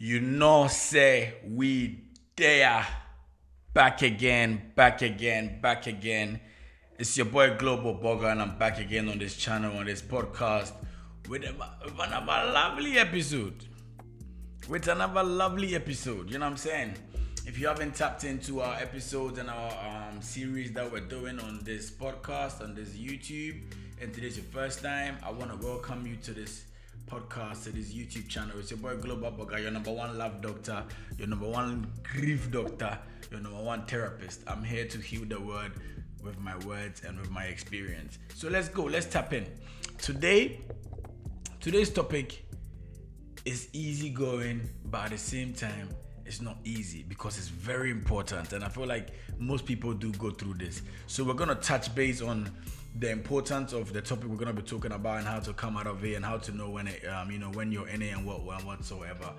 You know, say we there. Back again, back again, back again. It's your boy Global Boga, and I'm back again on this channel, on this podcast, with another lovely episode. With another lovely episode, you know what I'm saying? If you haven't tapped into our episodes and our series that we're doing on this podcast, on this YouTube, and today's your first time, I want to welcome you to this podcast, to this YouTube channel. It's your boy Global Boga, your number one love doctor, your number one grief doctor, your number one therapist. I'm here to heal the world with my words and with my experience. So let's go, let's tap in. Today's topic is easy going, but at the same time, it's not easy because it's very important. And I feel like most people do go through this. So we're going to touch base on the importance of the topic we're going to be talking about and how to come out of it and how to know when it, when you're in it and whatsoever.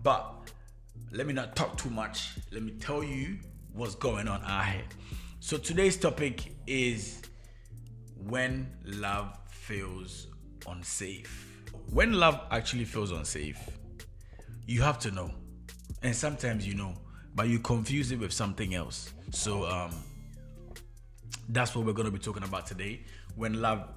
But let me not talk too much. Let me tell you what's going on out here. So today's topic is when love feels unsafe. When love actually feels unsafe, you have to know. And sometimes you know, but you confuse it with something else. So that's what we're going to be talking about today. When love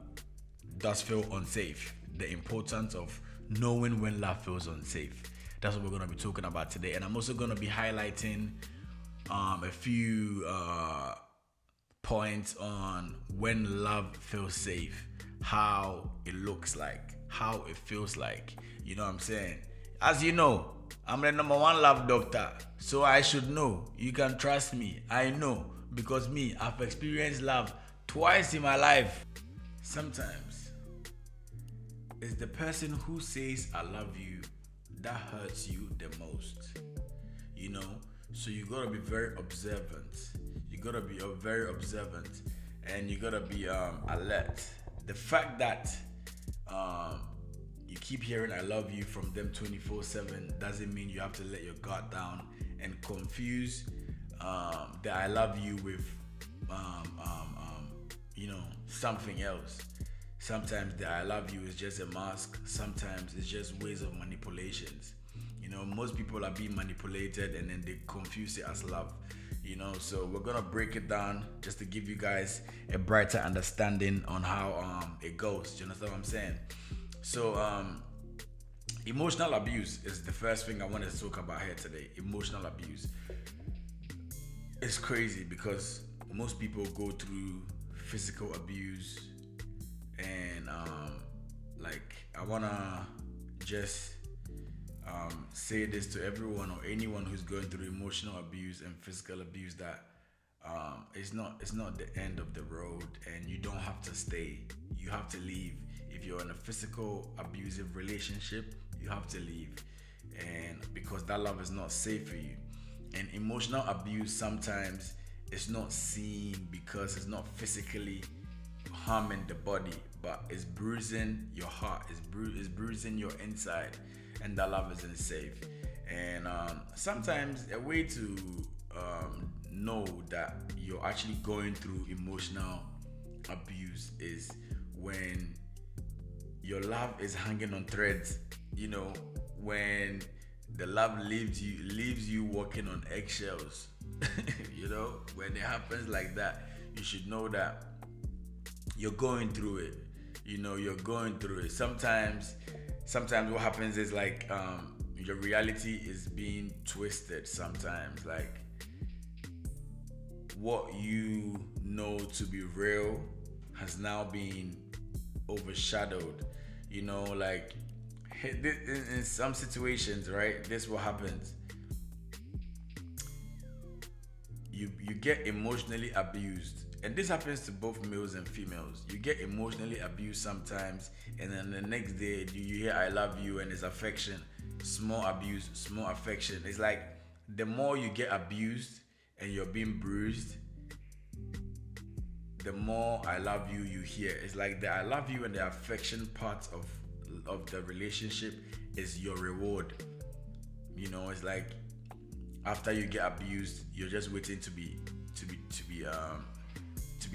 does feel unsafe, the importance of knowing when love feels unsafe. That's what we're going to be talking about today. And I'm also going to be highlighting a few points on when love feels safe, how it looks like, how it feels like. You know what I'm saying? As you know, I'm the number one love doctor, so I should know. You can trust me. I know, because I've experienced love twice in my life. Sometimes it's the person who says I love you that hurts you the most. You know, so you gotta be very observant. You gotta be very observant, and you gotta be alert. The fact that you keep hearing I love you from them 24/7 doesn't mean you have to let your guard down and confuse the I love you with something else. Sometimes the I love you is just a mask. Sometimes it's just ways of manipulations. You know, most people are being manipulated and then they confuse it as love. You know, so we're gonna break it down just to give you guys a brighter understanding on how it goes. Do you understand what I'm saying? So emotional abuse is the first thing I wanted to talk about here today. Emotional abuse. It's crazy because most people go through physical abuse, and I wanna just say this to everyone or anyone who's going through emotional abuse and physical abuse, that it's not the end of the road, and you don't have to stay. You have to leave. If you're in a physical abusive relationship, you have to leave, and because that love is not safe for you. And emotional abuse sometimes it's not seen because it's not physically harming the body, but it's bruising your heart, it's bruising your inside, and that love isn't safe. And sometimes a way to know that you're actually going through emotional abuse is when your love is hanging on threads. You know, when the love leaves you walking on eggshells. You know, when it happens like that, you should know that you're going through it. You know, you're going through it. Sometimes what happens is like your reality is being twisted sometimes. Like what you know to be real has now been overshadowed. You know, like in some situations, right? This is what happens. You get emotionally abused, and this happens to both males and females. You get emotionally abused sometimes, and then the next day you hear I love you, and it's affection. Small abuse, small affection. It's like the more you get abused and you're being bruised, the more I love you hear. It's like the I love you and the affection part of the relationship is your reward. You know, it's like after you get abused, you're just waiting to be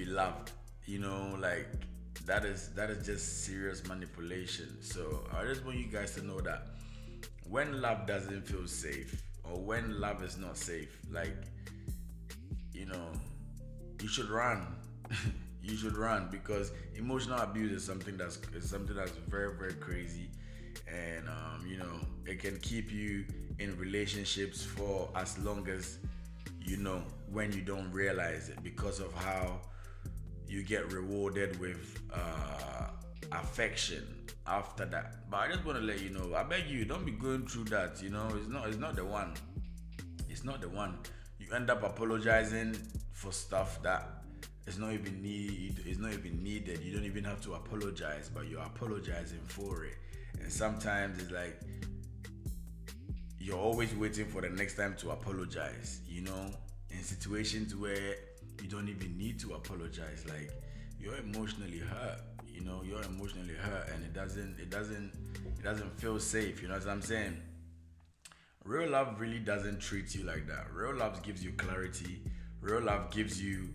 loved. You know, like that is just serious manipulation. So I just want you guys to know that when love doesn't feel safe, or when love is not safe, like, you know, you should run. You should run, because emotional abuse is something that's very, very crazy, and it can keep you in relationships for as long as when you don't realize it, because of how you get rewarded with affection after that. But I just want to let you know, I beg you, don't be going through that. It's not the one. It's not the one. You end up apologizing for stuff that it's not even needed. You don't even have to apologize, but you're apologizing for it. And sometimes it's like you're always waiting for the next time to apologize, in situations where you don't even need to apologize. Like, you're emotionally hurt, and it doesn't feel safe. You know what I'm saying? Real love really doesn't treat you like that. Real love gives you clarity. Real love gives you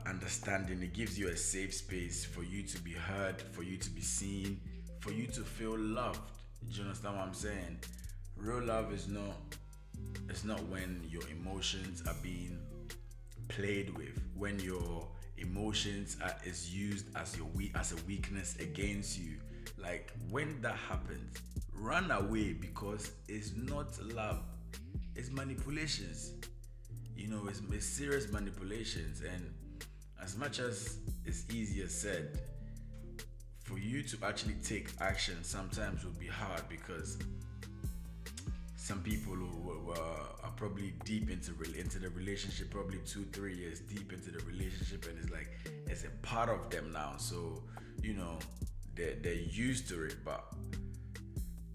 understanding. It gives you a safe space for you to be heard, for you to be seen, for you to feel loved. Do you understand what I'm saying? Real love is not when your emotions are being played with, when your emotions is used as a weakness against you. Like, when that happens, run away, because it's not love. It's manipulations. It's serious manipulations. And as much as it's easier said, for you to actually take action sometimes will be hard, because some people who are probably deep into the relationship, probably 2-3 years deep into the relationship, and it's like it's a part of them now. So they're used to it. But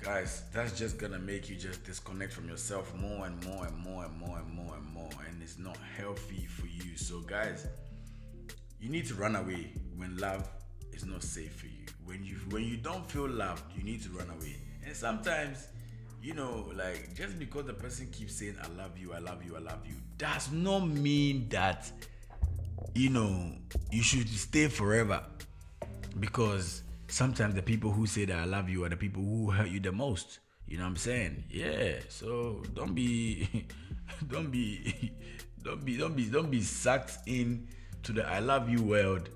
guys, that's just gonna make you just disconnect from yourself more and more and more and more and more and more, and it's not healthy for you. So guys, you need to run away when love is not safe for you. When you don't feel loved, you need to run away. And sometimes, like, just because the person keeps saying I love you, I love you, I love you, does not mean that you should stay forever. Because sometimes the people who say that I love you are the people who hurt you the most. You know what I'm saying? Yeah. So don't be sucked in to the I love you world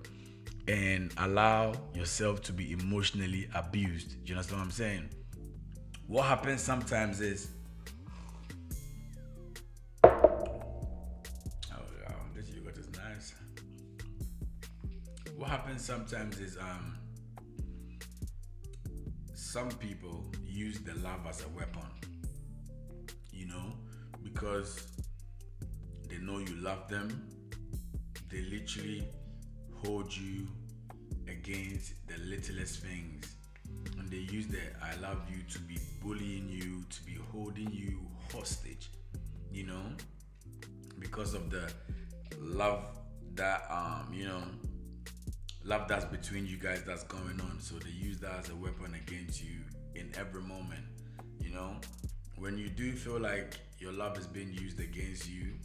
and allow yourself to be emotionally abused. Do you understand what I'm saying? What happens sometimes is, this yogurt is nice. What happens sometimes is some people use the love as a weapon, because they know you love them. They literally hold you against the littlest things, and they use the I love you to be bullying you, to be holding you hostage, because of the love that love that's between you guys that's going on. So they use that as a weapon against you in every moment. When you do feel like your love is being used against you,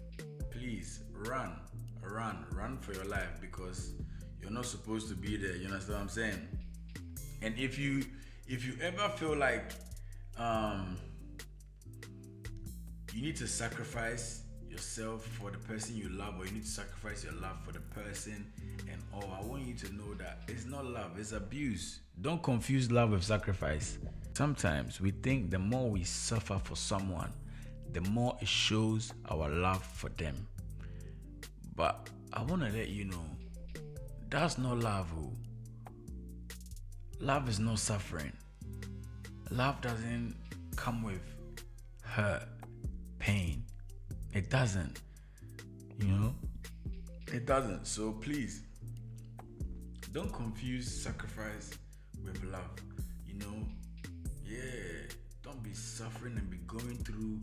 please run for your life, because you're not supposed to be there. You understand what I'm saying? And if you ever feel like you need to sacrifice yourself for the person you love, or you need to sacrifice your love for the person, and I want you to know that it's not love, it's abuse. Don't confuse love with sacrifice. Sometimes we think the more we suffer for someone, the more it shows our love for them. But I want to let you know, that's not love. Love is not suffering. Love doesn't come with hurt, pain. It doesn't. It doesn't. So please, don't confuse sacrifice with love. Don't be suffering and be going through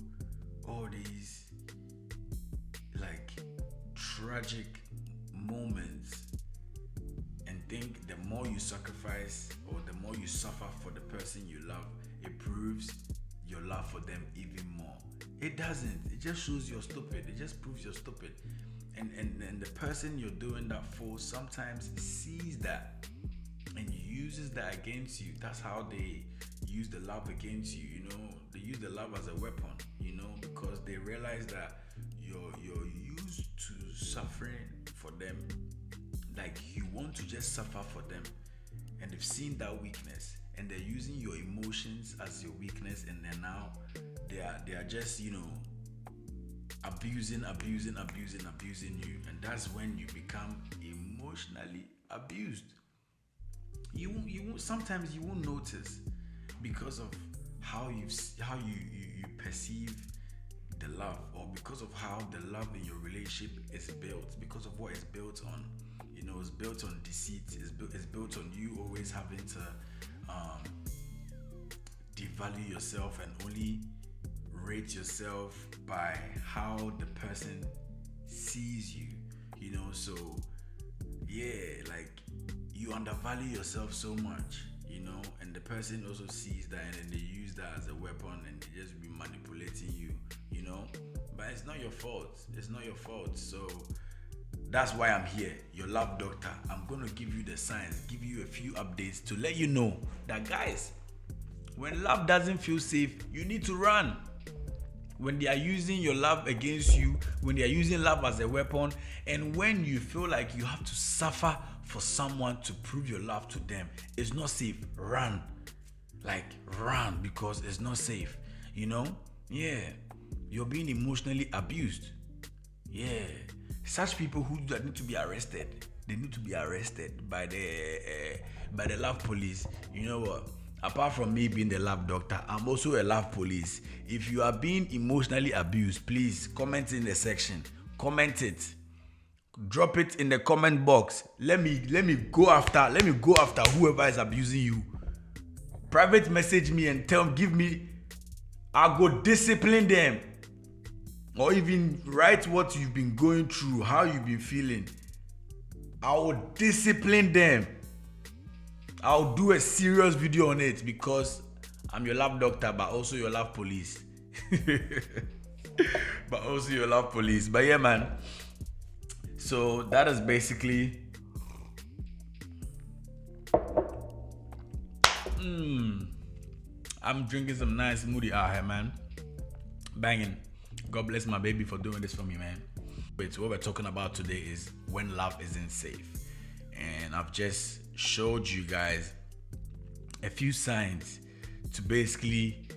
all these like tragic moments and think the more you sacrifice or the more you suffer for the person you love, it proves your love for them even more. It doesn't. It just shows you're stupid. It just proves you're stupid. And the person you're doing that for sometimes sees that and uses that against you. That's how they use the love against you. They use the love as a weapon. Because they realize that you're used to suffering for them. Like you want to just suffer for them, and they've seen that weakness, and they're using your emotions as your weakness, and then now they are just abusing you, and that's when you become emotionally abused. You sometimes you won't notice because of how you perceive the love, or because of how the love in your relationship is built, because of what it's built on. It's built on deceit. It's built on you always having to devalue yourself and only rate yourself by how the person sees you. So yeah, like you undervalue yourself so much, and the person also sees that, and then they use that as a weapon, and they just be manipulating you, but it's not your fault. So that's why I'm here, your love doctor. I'm going to give you the signs, give you a few updates to let you know that, guys, when love doesn't feel safe, you need to run. When they are using your love against you, when they are using love as a weapon, and when you feel like you have to suffer for someone to prove your love to them, it's not safe. Run. Like, run, because it's not safe. Yeah. You're being emotionally abused. Yeah. Such people who need to be arrested. They need to be arrested by the love police. You know what? Apart from me being the love doctor, I'm also a love police. If you are being emotionally abused, please comment in the section. Comment it. Drop it in the comment box. Let me go after whoever is abusing you. Private message me and give me. I'll go discipline them. Or even write what you've been going through, how you've been feeling. I will discipline them. I'll do a serious video on it, because I'm your love doctor, but also your love police. But yeah, man. So that is basically I'm drinking some nice smoothie out here, man. Banging. God bless my baby for doing this for me, man. Wait, what we're talking about today is when love isn't safe. And I've just showed you guys a few signs to basically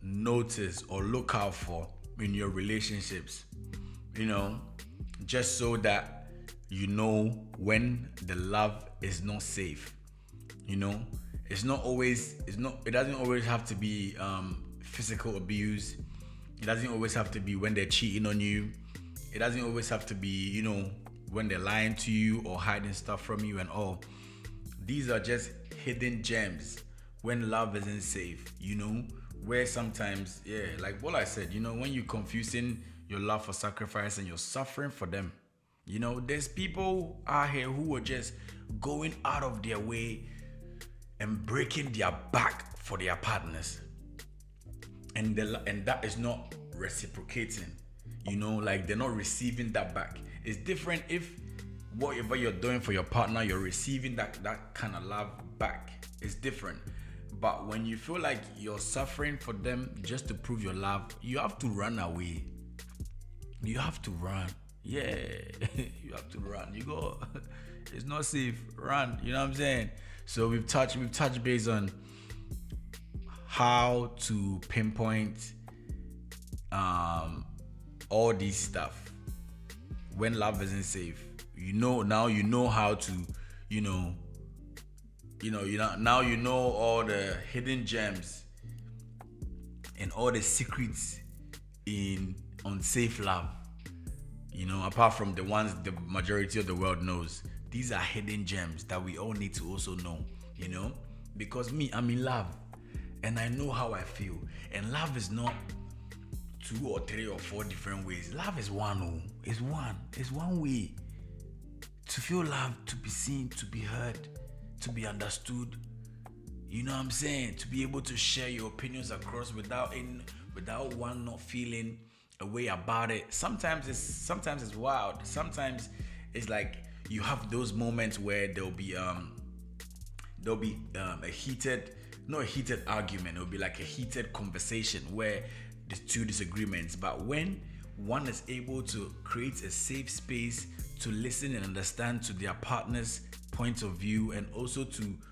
notice or look out for in your relationships. Just so that you know when the love is not safe. It doesn't always have to be physical abuse. It doesn't always have to be when they're cheating on you. It doesn't always have to be, when they're lying to you or hiding stuff from you and all. These are just hidden gems when love isn't safe, where sometimes, like what I said, when you're confusing your love for sacrifice and you're suffering for them. There's people out here who are just going out of their way and breaking their back for their partners. And that is not reciprocating, like they're not receiving that back. It's different if whatever you're doing for your partner, you're receiving that kind of love back. It's different. But when you feel like you're suffering for them just to prove your love, you have to run away. You have to run. Yeah, you have to run. You go, it's not safe. Run. You know what I'm saying? So we've touched base on how to pinpoint all this stuff when love isn't safe. Now you know how to, now you know all the hidden gems and all the secrets in unsafe love. Apart from the ones the majority of the world knows. These are hidden gems that we all need to also know, because I'm in love and I know how I feel. And love is not 2 or 3 or 4 different ways. Love is one. It's one way to feel love, to be seen, to be heard, to be understood. You know what I'm saying? To be able to share your opinions across without one not feeling a way about it. Sometimes it's wild. Sometimes it's like you have those moments where there'll be a heated not a heated argument, it will be like a heated conversation where there's two disagreements. But when one is able to create a safe space to listen and understand to their partner's point of view, and also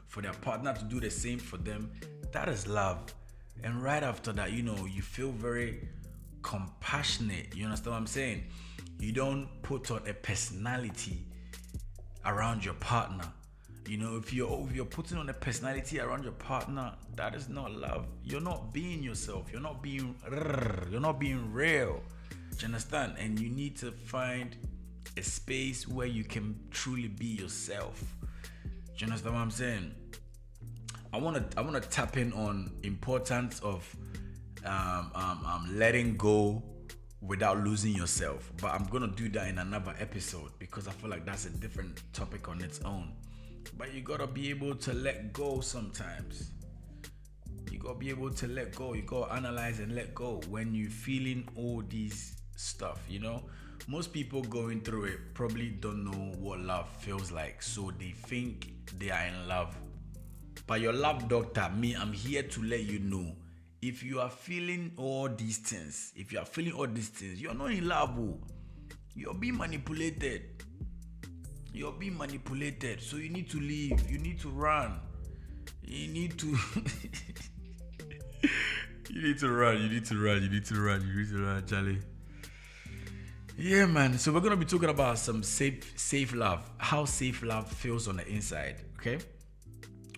for their partner to do the same for them, that is love. And right after that, you feel very compassionate. You understand what I'm saying? You don't put on a personality around your partner. If you're putting on a personality around your partner, that is not love. You're not being yourself. You're not being real. Do you understand? And you need to find a space where you can truly be yourself. Do you understand what I'm saying? I wanna tap in on importance of letting go without losing yourself. But I'm gonna do that in another episode because I feel like that's a different topic on its own. But you gotta be able to let go sometimes. You gotta be able to let go. You gotta analyze and let go when you're feeling all these stuff, Most people going through it probably don't know what love feels like, so they think they are in love. But your love doctor, I'm here to let you know, if you are feeling all these things, you're not in love. You're being manipulated. So you need to leave. You need to run. You need to You need to run, Charlie. Yeah, man. So we're gonna be talking about some safe love. How safe love feels on the inside. Okay?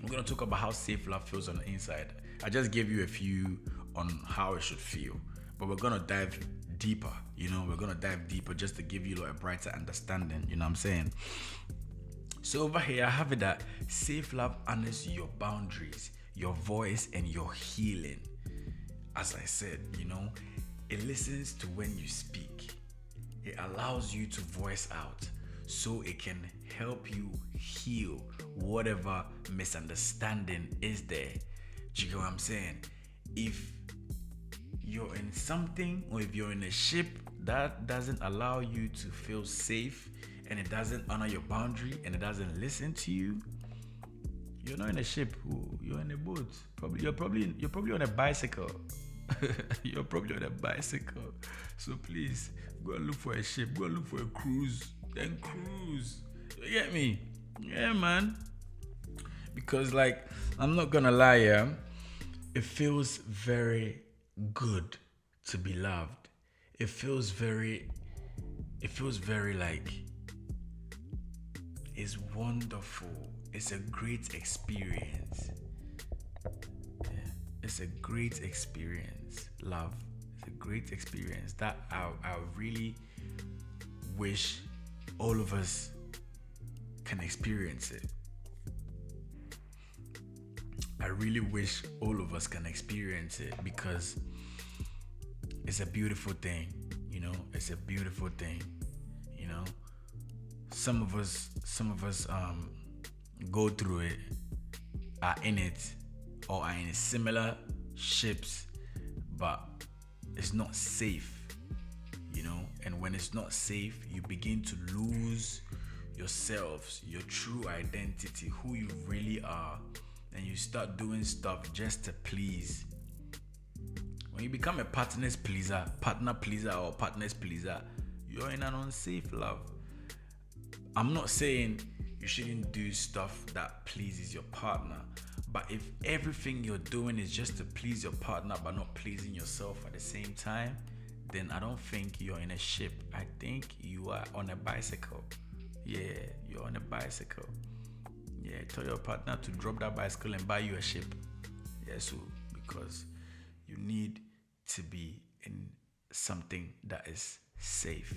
We're gonna talk about how safe love feels on the inside. I just gave you a few on how it should feel, but we're gonna dive deeper. We're gonna dive deeper just to give you a brighter understanding. You know what I'm saying? So over here, I have it that safe love honors your boundaries, your voice, and your healing. As I said, it listens to when you speak. It allows you to voice out so it can help you heal whatever misunderstanding is there. Do you get what I'm saying? If you're in something, or if you're in a ship that doesn't allow you to feel safe, and it doesn't honor your boundary, and it doesn't listen to you, you're not in a ship. You're in a boat. You're probably on a bicycle. You're probably on a bicycle. So please go and look for a ship. Go and look for a cruise. Then cruise. You get me? Yeah, man. Because I'm not gonna lie, yeah. It feels very good to be loved. It feels very it's wonderful. It's a great experience. Yeah, it's a great experience. Love. It's a great experience that I really wish all of us can experience it. I really wish all of us can experience it because it's a beautiful thing, It's a beautiful thing, Some of us go through it, are in it, or are in similar ships, but it's not safe, And when it's not safe, you begin to lose yourselves, your true identity, who you really are, and you start doing stuff just to please. When you become a partner pleaser, you're in an unsafe love. I'm not saying you shouldn't do stuff that pleases your partner, but if everything you're doing is just to please your partner but not pleasing yourself at the same time, then I don't think you're in a ship. I think you are on a bicycle. Yeah, you're on a bicycle. Yeah, tell your partner to drop that bicycle and buy you a ship. Yeah, so because you need to be in something that is safe.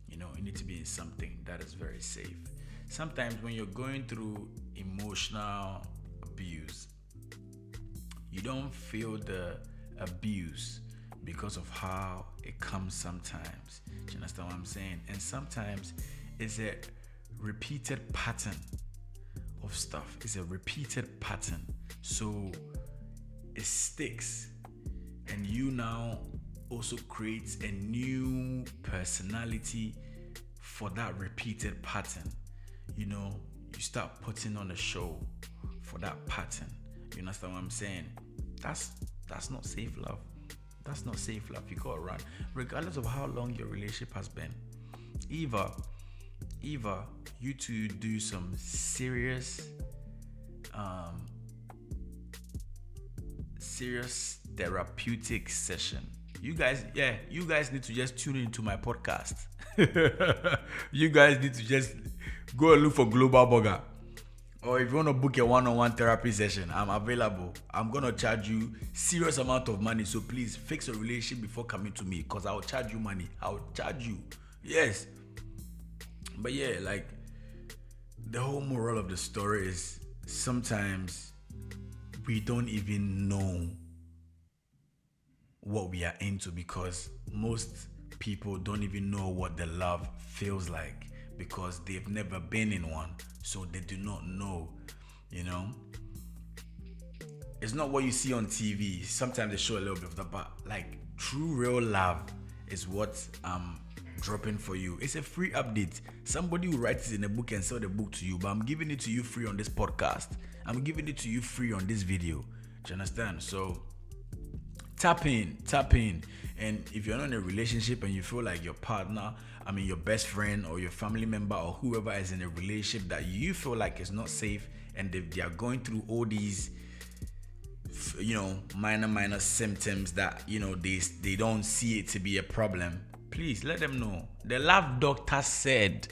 You need to be in something that is very safe. Sometimes when you're going through emotional abuse, you don't feel the abuse because of how it comes sometimes. Do you understand what I'm saying? And sometimes it's a repeated pattern of stuff. It's a repeated pattern. So it sticks. And you now also create a new personality for that repeated pattern. You start putting on a show for that pattern. You understand what I'm saying? That's not safe love. That's not safe love. You gotta run. Regardless of how long your relationship has been. Either you two do some serious therapeutic session. You guys need to just tune into my podcast. You guys need to just go and look for Global Boga. Or if you want to book a one-on-one therapy session, I'm available. I'm going to charge you serious amount of money. So please fix a relationship before coming to me, because I'll charge you money. I'll charge you. Yes. But yeah, like, the whole moral of the story is sometimes we don't even know what we are into, because most people don't even know what the love feels like, because they've never been in one. So they do not know, It's not what you see on TV. Sometimes they show a little bit of that, but like true real love is what I'm dropping for you. It's a free update. Somebody will write it in a book and sell the book to you, but I'm giving it to you free on this podcast. I'm giving it to you free on this video. Do you understand? So tap in. And if you're not in a relationship and you feel like your partner, your best friend or your family member or whoever is in a relationship that you feel like is not safe, and they are going through all these, minor symptoms that, they don't see it to be a problem, please let them know. The love doctor said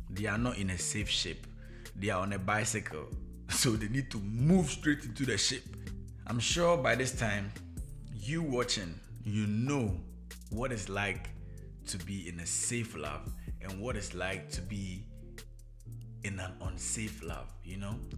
they are not in a safe ship. They are on a bicycle. So they need to move straight into the ship. I'm sure by this time, you watching, you know what it's like to be in a safe love and what it's like to be in an unsafe love.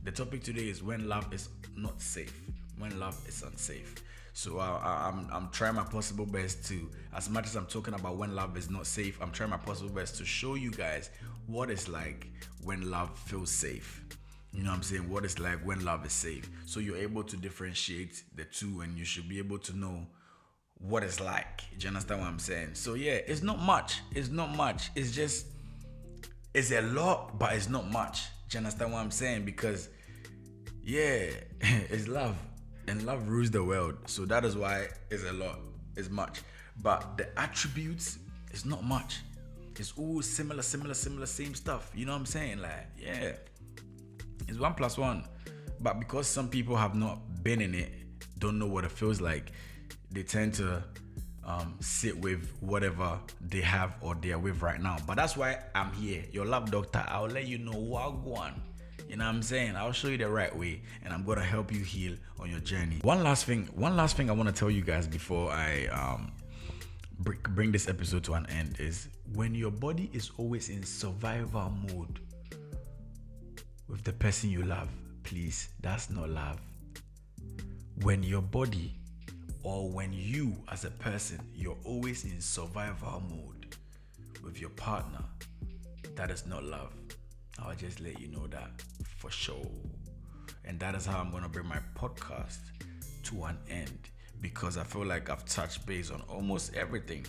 The topic today is when love is not safe, when love is unsafe. So I'm trying my possible best to, as much as I'm talking about when love is not safe, I'm trying my possible best to show you guys what it's like when love feels safe. You know what I'm saying? What it's like when love is safe. So you're able to differentiate the two, and you should be able to know what it's like. Do you understand what I'm saying? So yeah, it's not much. It's a lot, but it's not much. Do you understand what I'm saying? Because yeah, it's love, and love rules the world. So that is why it's a lot. It's much. But the attributes is not much. It's all similar, same stuff. You know what I'm saying? Like, yeah, it's 1 + 1. But because some people have not been in it, don't know what it feels like, they tend to sit with whatever they have or they are with right now. But that's why I'm here, your love doctor. I'll let you know what going. You know what I'm saying? I'll show you the right way, and I'm gonna help you heal on your journey. One last thing I want to tell you guys before I bring this episode to an end is, when your body is always in survival mode with the person you love, please, that's not love. When your body, or when you as a person, you're always in survival mode with your partner, that is not love. I'll just let you know that for sure. And that is how I'm going to bring my podcast to an end, because I feel like I've touched base on almost everything.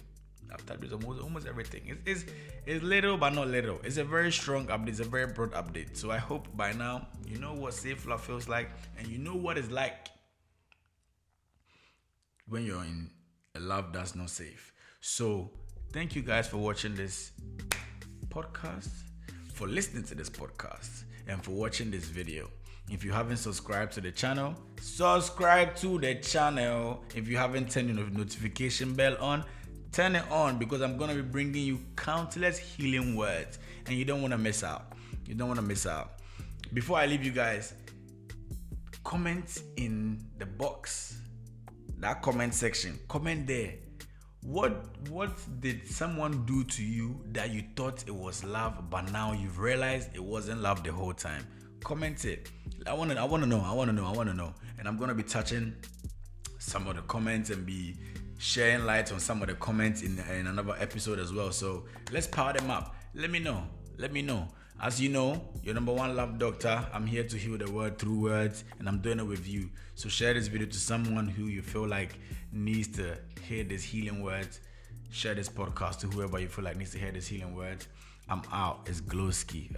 Almost everything. It's little but not little. It's a very strong update. It's a very broad update. So I hope by now you know what safe love feels like, and you know what it's like when you're in a love that's not safe. So thank you guys for watching this podcast, for listening to this podcast, and for watching this video. If you haven't subscribed to the channel, subscribe to the channel. If you haven't turned your notification bell on, turn it on, because I'm going to be bringing you countless healing words, and you don't want to miss out. Before I leave you guys, comment in the box, that comment section. Comment there. What did someone do to you that you thought it was love, but now you've realized it wasn't love the whole time? Comment it. I want to know. And I'm going to be touching some of the comments and be sharing light on some of the comments in another episode as well. So let's power them up. Let me know. As you know, your number one love doctor. I'm here to heal the world through words, and I'm doing it with you. So share this video to someone who you feel like needs to hear these healing words. Share this podcast to whoever you feel like needs to hear these healing words. I'm out. It's Glowski.